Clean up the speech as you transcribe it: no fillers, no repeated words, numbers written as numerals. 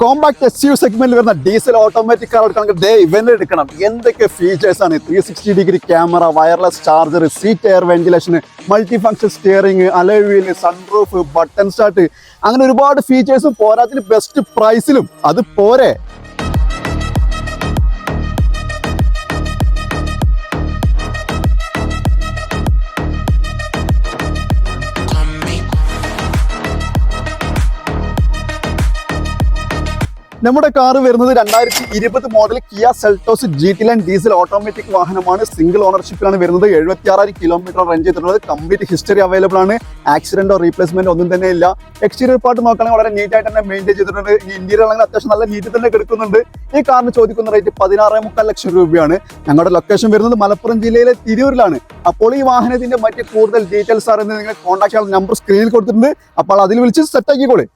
Compact SUV സെഗ്മെന്റിൽ വരുന്ന diesel automatic car എടുക്കണമെങ്കിൽ ദേ ഇവന്റ് എടുക്കണം. എന്തൊക്കെ ഫീച്ചേഴ്സ് ആണ്! 360 camera, wireless charger, seat air ventilation, multi function steering, alloy wheel, sunroof, button start, അങ്ങനെ ഒരുപാട് ഫീച്ചേഴ്സും പോരാത്തിന് ബെസ്റ്റ് പ്രൈസിലും. അത് പോരെ, നമ്മുടെ കാർ വരുന്നത് 2020 model Kia Seltos GT line diesel automatic വാഹനമാണ്. സിംഗിൾ ഓണർഷിപ്പിലാണ് വരുന്നത്. 76,000 കിലോമീറ്റർ റൺ ചെയ്തിട്ടുള്ളത്. കംപ്ലീറ്റ് ഹിസ്റ്ററി അവൈലബിൾ ആണ്. ആക്സിഡന്റോ റീപ്ലേസ്മെന്റോ ഒന്നും തന്നെ ഇല്ല. എക്സ്റ്റീരിയർ പാർട്ട് നോക്കുകയാണെങ്കിൽ വളരെ നീറ്റ് ആയിട്ട് തന്നെ മെയിൻറ്റെയിൻ ചെയ്തിട്ടുണ്ട്. ഇന്റീരിയർ ആണെങ്കിൽ അത്യാവശ്യം നല്ല നീറ്റിൽ തന്നെ എടുക്കുന്നുണ്ട്. ഈ കാറിന് ചോദിക്കുന്ന റേറ്റ് 16.25 ലക്ഷം രൂപയാണ്. ഞങ്ങളുടെ ലൊക്കേഷൻ വരുന്നത് മലപ്പുറം ജില്ലയിലെ തിരൂരിലാണ്. അപ്പോൾ ഈ വാഹനത്തിന്റെ മറ്റ് കൂടുതൽ ഡീറ്റെയിൽസ് അറിയുന്നത് നിങ്ങൾ കോൺടാക്ട് ചെയ്യാൻ നമ്പർ സ്ക്രീനിൽ കൊടുത്തിട്ടുണ്ട്. അപ്പോൾ അതിൽ വിളിച്ച് സെറ്റ് ആക്കിക്കോളെ.